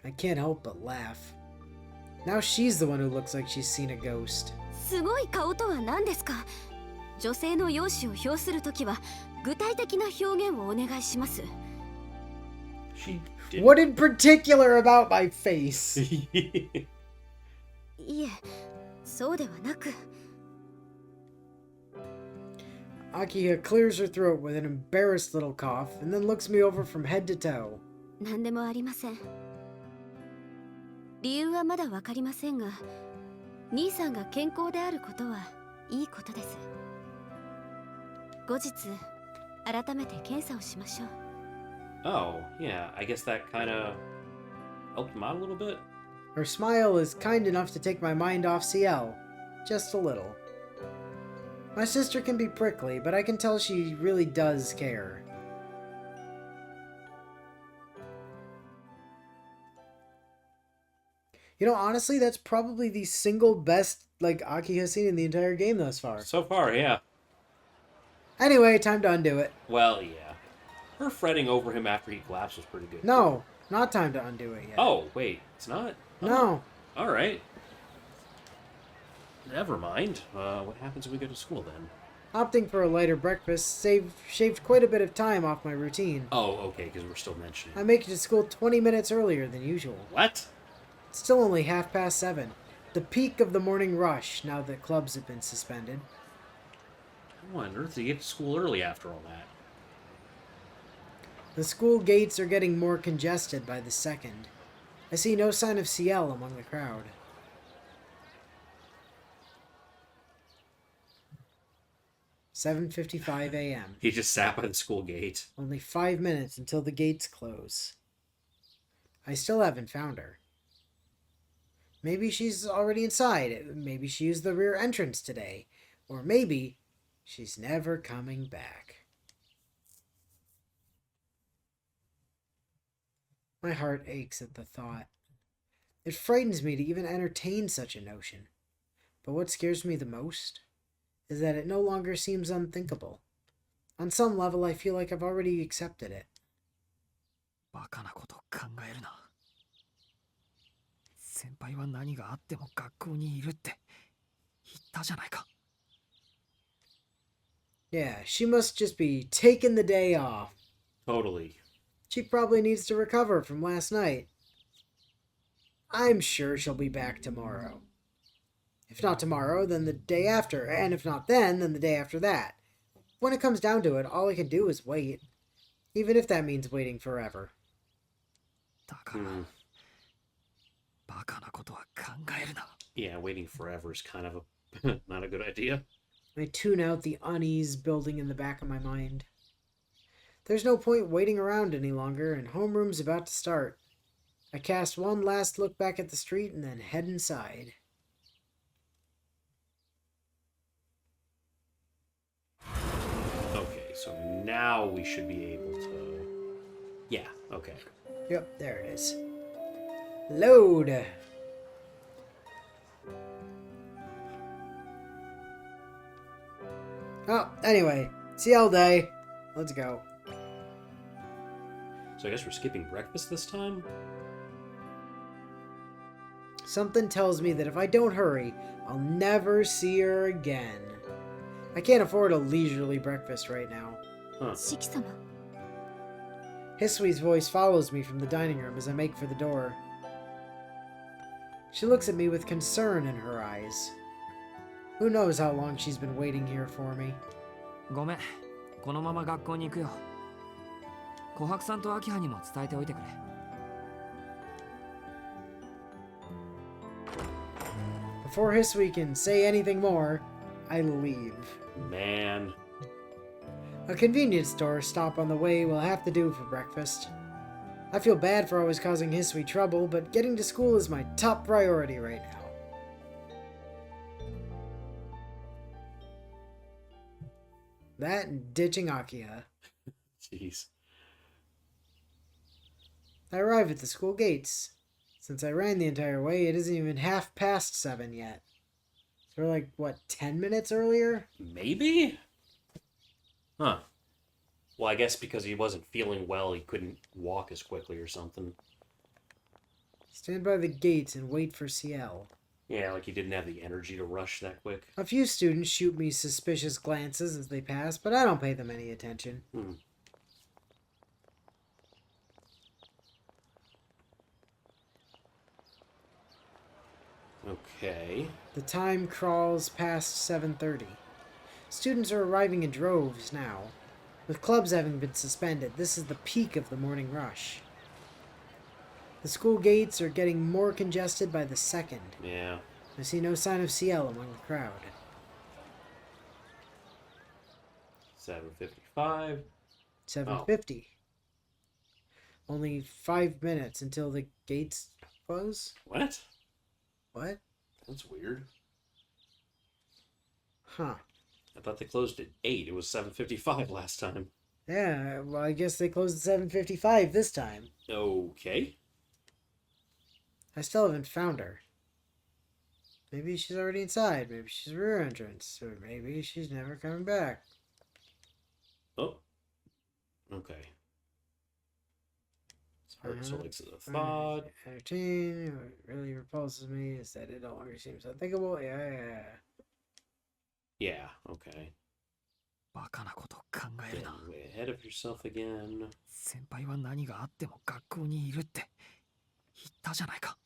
I can't help but laugh. Now she's the one who looks like she's seen a ghost. すごい顔とは何ですか？女性の容姿を評するときは具体的な表現をお願いします。What in particular about my face? いえ、そうではなく。Akiha clears her throat with an embarrassed little cough and then looks me over from head to toe. 何でもありません。理由はまだわかりませんが、兄さんが健康であることはいいことです。後日、改めて検査をしましょう。Oh, yeah, I guess that kind of helped him out a little bit. Her smile is kind enough to take my mind off Ciel. Just a little. My sister can be prickly, but I can tell she really does care. You know, honestly, that's probably the single best, Aki has seen in the entire game thus far. So far, yeah. Anyway, time to undo it. Well, yeah. Her fretting over him after he collapsed was pretty good. No, not time to undo it yet. Oh, wait, it's not? No. All right. Never mind. What happens when we go to school then? Opting for a lighter breakfast shaved quite a bit of time off my routine. Oh, okay, because we're still mentioning. I make it to school 20 minutes earlier than usual. What? It's still only 7:30. The peak of the morning rush, now that clubs have been suspended. How on earth do you get to school early after all that? The school gates are getting more congested by the second. I see no sign of Ciel among the crowd. "7:55 a.m. He just sat by the school gate. Only 5 minutes until the gates close. I still haven't found her. Maybe she's already inside. Maybe she used the rear entrance today. Or maybe she's never coming back." My heart aches at the thought. It frightens me to even entertain such a notion. But what scares me the most is that it no longer seems unthinkable. On some level, I feel like I've already accepted it. バカなこと考えるな。先輩は何があっても学校にいるって言ったじゃないか。Yeah, she must just be taking the day off. Totally. She probably needs to recover from last night. I'm sure she'll be back tomorrow. If not tomorrow, then the day after, and if not then the day after that. When it comes down to it, all I can do is wait. Even if that means waiting forever. だから、バカなことは考えるな。Yeah, waiting forever is kind of a not a good idea. I tune out the unease building in the back of my mind. There's no point waiting around any longer, and homeroom's about to start. I cast one last look back at the street and then head inside. Okay, so now we should be able to... Yeah, okay. Yep, there it is. Load! Oh, anyway, Ciel day. Let's go. So I guess we're skipping breakfast this time? Something tells me that if I don't hurry, I'll never see her again. I can't afford a leisurely breakfast right now. Huh. Shiki-sama. Hisui's voice follows me from the dining room as I make for the door. She looks at me with concern in her eyes. Who knows how long she's been waiting here for me. ごめん、このまま学校に行くよ。琥珀さんと明葉にも伝えておいてくれ。Before Hisui can say anything more, I leave. Man. A convenience store stop on the way will have to do for breakfast. I feel bad for always causing Hisui trouble, but getting to school is my top priority right now. That and ditching Akiha. Jeez. I arrive at the school gates. Since I ran the entire way, it isn't even 7:30 yet. So we're like, what, 10 minutes earlier? Maybe? Huh. Well, I guess because he wasn't feeling well, he couldn't walk as quickly or something. Stand by the gates and wait for Ciel. Yeah, like he didn't have the energy to rush that quick. A few students shoot me suspicious glances as they pass, but I don't pay them any attention. Okay. The time crawls past 7:30. Students are arriving in droves now. With clubs having been suspended, this is the peak of the morning rush. The school gates are getting more congested by the second. Yeah. I see no sign of Ciel among the crowd. 7:55. 7:50. Only 5 minutes until the gates close? What? What? That's weird. Huh. I thought they closed at 8. It was 7:55 last time. Yeah, well, I guess they closed at 7:55 this time. Okay. I still haven't found her. Maybe she's already inside. Maybe she's a rear entrance. Or maybe she's never coming back. Oh. Okay. So like the thought. 13. What really repulses me is that it no longer seems unthinkable. Yeah. Yeah, okay. バカなこと考える Getting な。 way ahead of yourself again. 先輩は何があっても学校にいるって言ったじゃないか。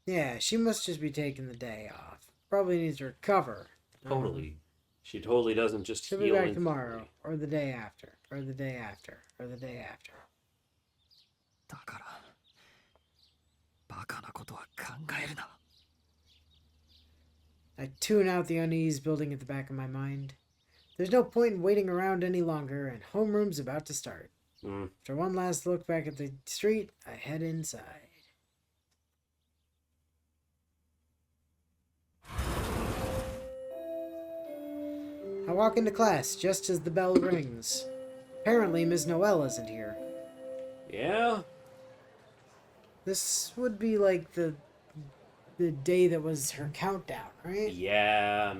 Yeah, she must just be taking the day off. Probably needs to recover. Totally. She totally doesn't just She'll heal be back instantly. tomorrow, or the day after, or the day after, or the day after. だからバカなことは考えるな。 I tune out the unease building at the back of my mind. There's no point in waiting around any longer, and homeroom's about to start. After one last look back at the street, I head inside. I walk into class just as the bell rings. Apparently, Ms. Noel isn't here. Yeah? This would be like the day that was her countdown, right? Yeah.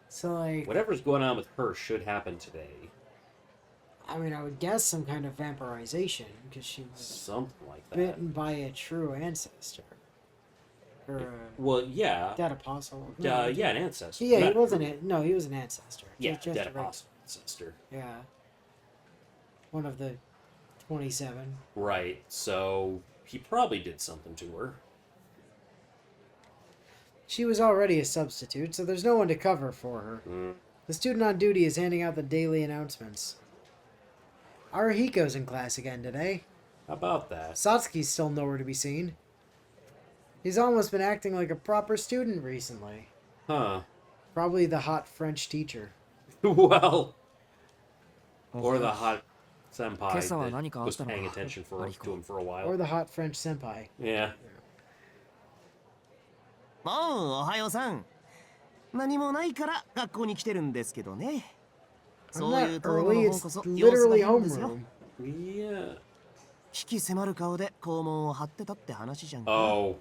So, like... Whatever's going on with her should happen today. I mean, I would guess some kind of vampirization, because she was Something like that. bitten by a true ancestor. Or Well, yeah. dead apostle. Yeah, an ancestor. Yeah, he Not- wasn't. No, he was an ancestor. Yeah, Just dead a reg- apostle ancestor. Yeah. One of the 27. Right, so he probably did something to her. She was already a substitute, so there's no one to cover for her. The student on duty is handing out the daily announcements. Arihiko's in class again today. How about that? Satsuki's still nowhere to be seen. He's almost been acting like a proper student recently. Huh. Probably the hot French teacher. Well, or the hot senpai 今朝は何か that あっ was たのか paying attention to him for a Or while. the hot French senpai. Yeah. おう、おはようさん。何もないから学校に来てるんですけどね。 I'm そういう not 東郷 early, の方 it's こそ様子が literally 変ですよ。 homeroom. Yeah. 危機迫る顔で校門を張ってたって話じゃんか。 Oh.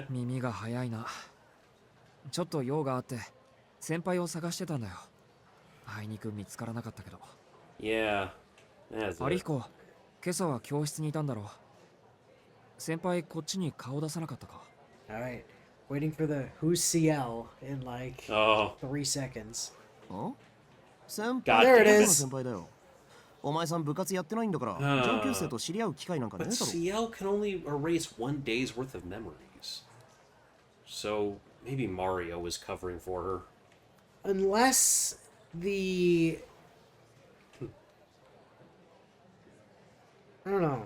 耳が早いな。ちょっと用があって先輩を探してたんだよ。あいにく見つからなかったけど。 Yeah. That's アリ it. ヒコ、今朝は教室にいたんだろう。先輩こっちに顔出さなかったか。 Alright. Waiting for the who's CL in like Oh. 3 seconds. お先 God 輩 There it どこの is. 先輩だよ。お前さん部活やってないんだから、あー上級生と知り合う機会なんかね But えだろ。 Ciel can only erase 1 day's worth of memories. So maybe Mario was covering for her. Unless the... I don't know.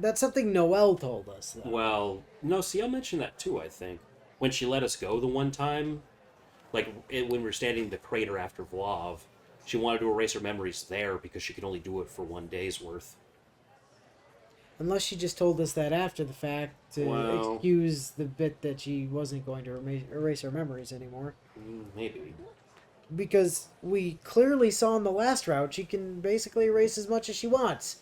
That's something Noel told us, though. Well, no, Ciel mentioned that too, I think. When she let us go the one time, like when we were standing in the crater after Vlav, she wanted to erase her memories there because she could only do it for 1 day's worth. Unless she just told us that after the fact to Well- excuse the bit that she wasn't going to erase her memories anymore. Maybe. Because we clearly saw in the last route she can basically erase as much as she wants.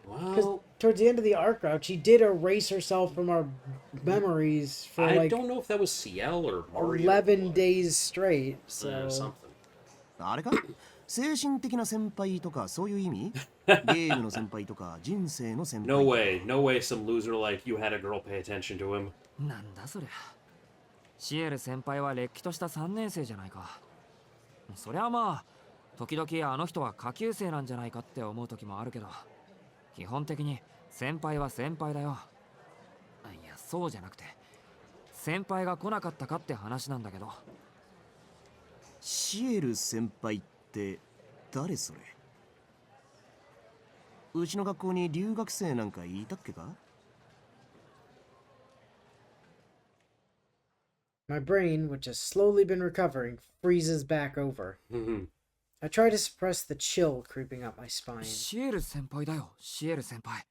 Because Well, towards the end of the arc route, she did erase herself from our memories for I like don't know if that was Ciel or Mario. 11 days straight. Or So something. あれか精神的な先輩とかそういう意味？ゲームの先輩とか人生の先輩。 No way, no way some loser like you had a girl pay attention to him. なんだそりゃ。シエル先輩はれっきとした3年生じゃないか。そりゃまあ時々あの人は下級生なんじゃないかって思う時もあるけど、基本的に先輩は先輩だよ。いやそうじゃなくて、先輩が来なかったかって話なんだけど。シエル先輩って誰それ？うちの学校に留学生なんかいたっけか？ My brain, which has slowly been recovering, freezes back over. I try to suppress the chill creeping up my spine. シエル先輩だよ、シエル先輩。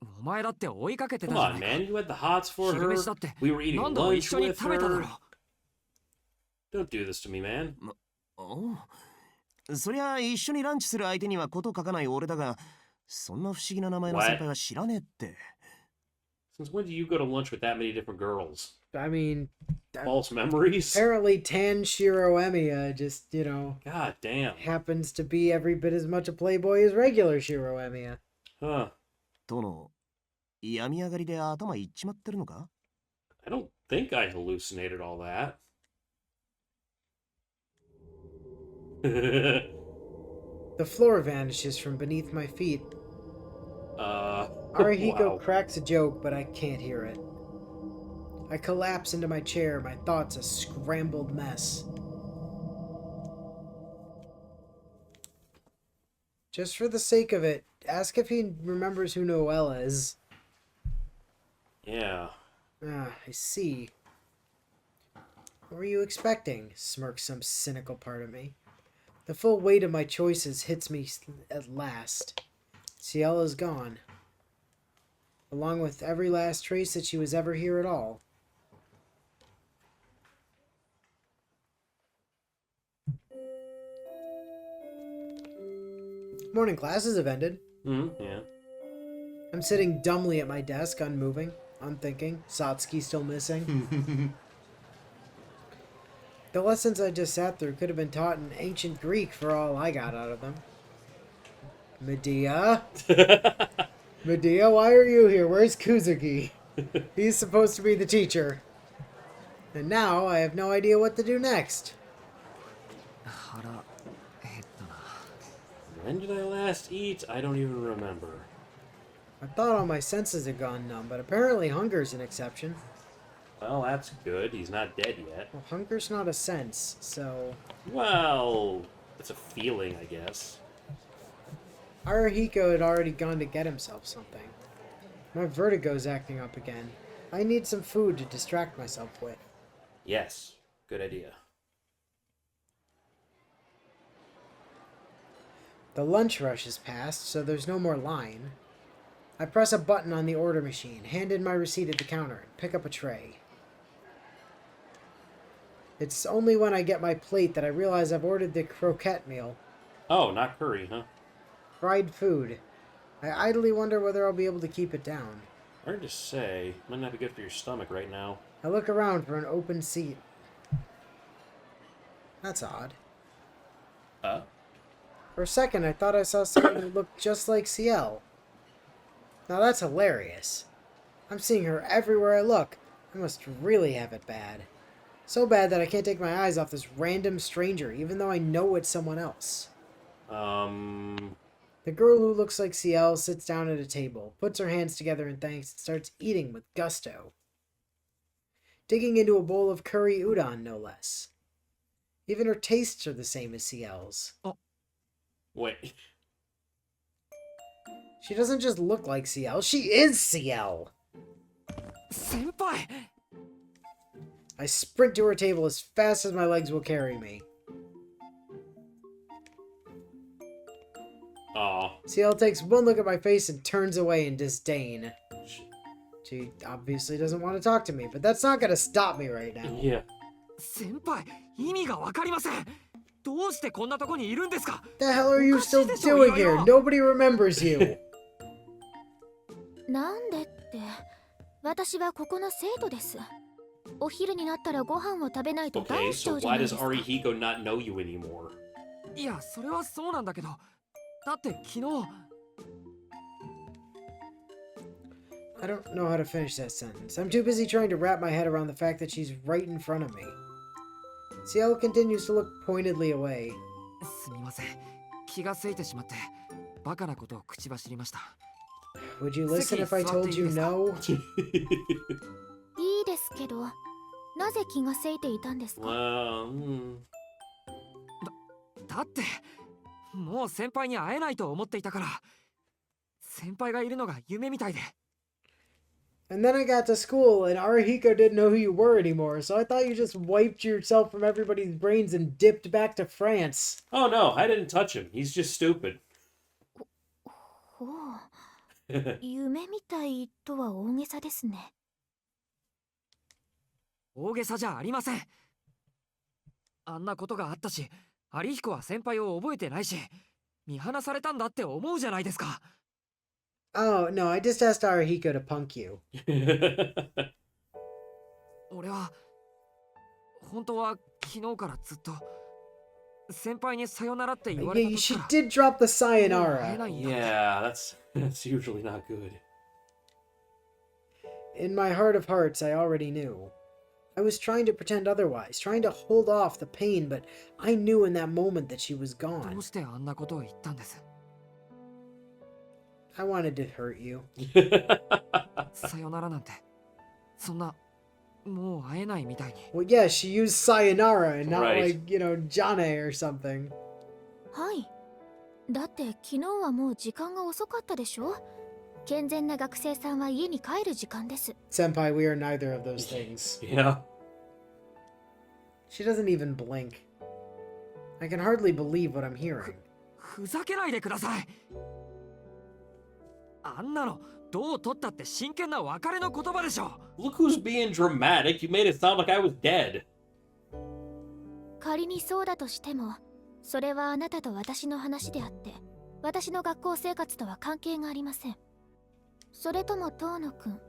お前だって追いかけてた Come じゃな on, いか。 man. You had the hots for 昼 her. 飯だって We were eating 何度も一 lunch 緒に with 食べただ her. ろ。Don't do this to me, man. おう、そりゃ一緒にランチする相手にはこと書かない俺だが、そんな不思議な名前の先輩は知らねえって。 Since when do you go to lunch with that many different girls? I mean, False memories? apparently Tanshiro Emiya just, God damn. happens to be every bit as much a playboy as regular Shiro Emiya. Huh. 殿、病み上がりで頭いっちまってるのか？ I don't think I hallucinated all that. The floor vanishes from beneath my feet. Arihiko wow. cracks a joke, but I can't hear it. I collapse into my chair, my thoughts a scrambled mess. Just for the sake of it, ask if he remembers who Noelle is. Yeah. Ah, I see. What were you expecting? Smirks some cynical part of me. The full weight of my choices hits me at last. Ciel is gone, along with every last trace that she was ever here at all. Morning classes have ended. Yeah. I'm sitting dumbly at my desk, unmoving, unthinking. Satsuki still missing. The lessons I just sat through could have been taught in ancient Greek for all I got out of them. Medea? Medea, why are you here? Where's Kuzuki? He's supposed to be the teacher. And now I have no idea what to do next. 腹減ったな。 When did I last eat? I don't even remember. I thought all my senses had gone numb, but apparently hunger's an exception. Well, that's good. He's not dead yet. Well, hunger's not a sense, so... Well, it's a feeling, I guess. Arihiko had already gone to get himself something. My vertigo's acting up again. I need some food to distract myself with. Yes. Good idea. The lunch rush is past, so there's no more line. I press a button on the order machine, hand in my receipt at the counter, and pick up a tray. It's only when I get my plate that I realize I've ordered the croquette meal. Oh, not curry, huh? Fried food. I idly wonder whether I'll be able to keep it down. Hard to say. Might not be good for your stomach right now. I look around for an open seat. That's odd. For a second, I thought I saw someone who looked just like Ciel. Now that's hilarious. I'm seeing her everywhere I look. I must really have it bad. So bad that I can't take my eyes off this random stranger, even though I know it's someone else. The girl who looks like Ciel sits down at a table, puts her hands together in thanks, and starts eating with gusto. Digging into a bowl of curry udon, no less. Even her tastes are the same as Ciel's. Oh. Wait. She doesn't just look like Ciel, she is Ciel! 先輩! I sprint to her table as fast as my legs will carry me. Aw. Ciel takes one look at my face and turns away in disdain. She obviously doesn't want to talk to me, but that's not gonna stop me right now. Yeah. 先輩、意味がわかりません。どうしてこんなとこにいるんですか? The hell are you still doing here? Nobody remembers you. なんでって、私はここの生徒です。お昼になったらご飯を食べないとダウ Okay, ンしちゃ so うじゃな why いで does すか。 Arihiko not know you anymore? いや、それはそうなんだけど、だって昨日。 I don't know how to finish that sentence. I'm too busy trying to wrap my head around the fact that she's right in front of me. Ciel continues to look pointedly away. すみません。気がついてしまって、バカなことを口走りました。 Would you listen if I told you no? いいですけど、なぜ気がせいていたんですか？ Well, だって、もう先輩に会えないと思っていたから。先輩がいるのが夢みたいで。 And then I got to school, and Arihiko didn't know who you were anymore, so I thought you just wiped yourself from everybody's brains and dipped back to France. oh no, I didn't touch him. He's just stupid. ほう、夢みたいとは大げさですね。大げさじゃありません。あんなことがあったし、有彦は先輩を覚えてないし、見放されたんだって思うじゃないですか。 Oh, no, I just asked Arihiko to punk you. 俺は本当は昨日からずっと先輩にさよならって言われた Yeah, 時 she から did drop the 会え sayonara. ないんだって。 yeah, that's usually not good. In my heart of hearts, I already knew. I was trying to pretend otherwise, trying to hold off the pain, but I knew in that moment that she was ど gone. うしてあんなことを言ったんです？ I wanted to hurt you. さよならなんてそんなもう会えないみたいに。 Well, yeah, she used sayonara and not Right. like, Jane or something. はい。だって昨日はもう時間が遅かったでしょ？健全な学生さんは家に帰る時間です。 Senpai, we are neither of those things. Yeah. She doesn't even blink. I can hardly believe what I'm hearing. ふざけないでください。あんなのどう取ったって真剣な別れの言葉でしょ。 Look who's being dramatic. You made it sound like I was dead. 仮にそうだとしても、それはあなたと私の話であって、私の学校生活とは関係がありません。それとも遠野くん、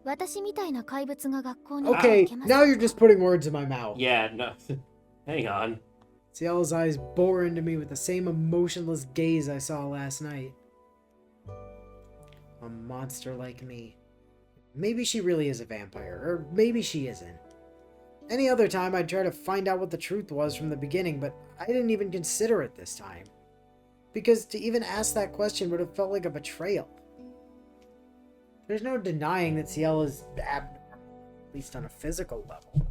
私みたいな怪物が学校に Okay, 行けますか？ now you're just putting words in my mouth. Yeah, no. Hang on. Ciel's eyes bore into me with the same emotionless gaze I saw last night. A monster like me. Maybe she really is a vampire, or maybe she isn't. Any other time I'd try to find out what the truth was from the beginning, but I didn't even consider it this time. Because to even ask that question would have felt like a betrayal. There's no denying that Ciel is abnormal, at least on a physical level.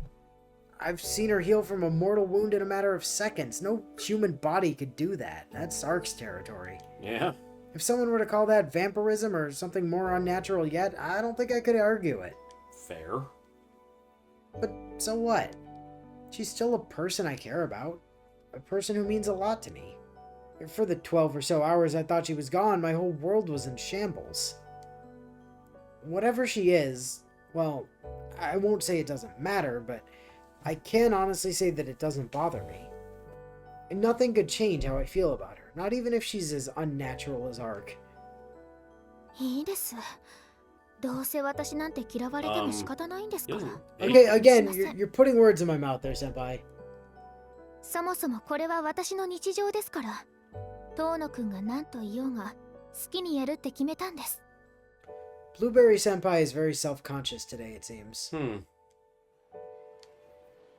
I've seen her heal from a mortal wound in a matter of seconds. No human body could do that. That's Ark's territory. Yeah. If someone were to call that vampirism or something more unnatural yet, I don't think I could argue it. Fair. But so what? She's still a person I care about. A person who means a lot to me. For the 12 or so hours I thought she was gone, my whole world was in shambles. Whatever she is, well, I won't say it doesn't matter, but I can honestly say that it doesn't bother me. And nothing could change how I feel about her, not even if she's as unnatural as Ark. いいです。どうせ私なんて嫌われても仕方ないんですから。 Okay, again, you're putting words in my mouth there, senpai. そもそもこれは私の日常ですから。遠野くんが何と言おうが、好きにやるって決めたんです。 Blueberry senpai is very self-conscious today, it seems.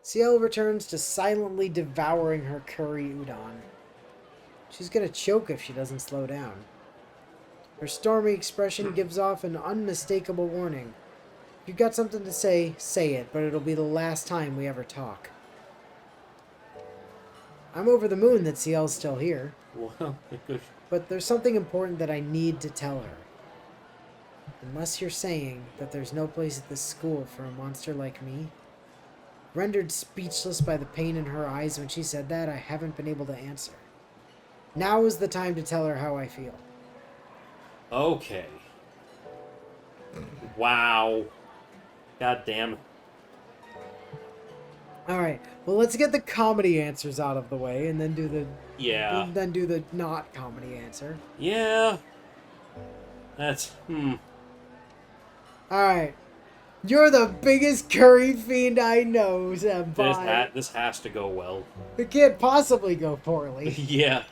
Ciel returns to silently devouring her curry udon. She's gonna choke if she doesn't slow down. Her stormy expression gives off an unmistakable warning. If you've got something to say, say it, but it'll be the last time we ever talk. I'm over the moon that Ciel's still here, Well, good. but there's something important that I need to tell her. Unless you're saying that there's no place at this school for a monster like me? Rendered speechless by the pain in her eyes when she said that, I haven't been able to answer. Now is the time to tell her how I feel. Okay. Wow. God damn it. Alright, well let's get the comedy answers out of the way and then do the Yeah. not comedy answer. Yeah. That's, Alright. You're the biggest curry fiend I know, senpai. This has to go well. It can't possibly go poorly. Yeah.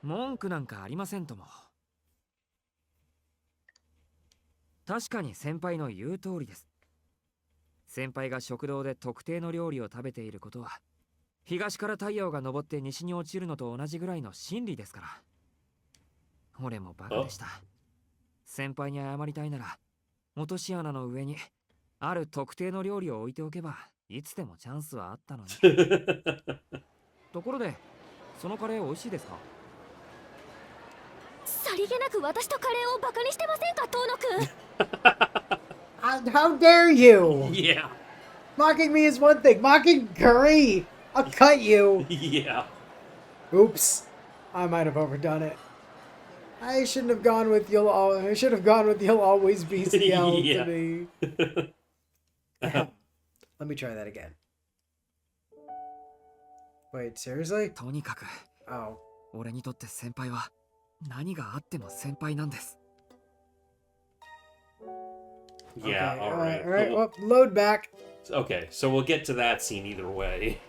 文句なんかありませんとも。確かに先輩の言う通りです。先輩が食堂で特定の料理を食べていることは、東から太陽が昇って西に落ちるのと同じぐらいの真理ですから。俺もバカでした。先輩に謝りたいなら、落とし穴の上にある特定の料理を置いておけば、いつでもチャンスはあったのに。ところで、そのカレー美味しいですか？さりげなく私とカレーをバカにしてませんか、遠野くん。How dare you? Yeah. Mocking me is one thing. Mocking curry? I'll cut you. Yeah. Oops. I might have overdone it. I shouldn't have gone with I should have gone with you'll always be Ciel Yeah. to me. Let me try that again. Wait, seriously? とにかく、Oh. 俺にとって先輩は何があっても先輩なんです。Yeah, Okay, all right. All right. Well, load back. Okay, so we'll get to that scene either way.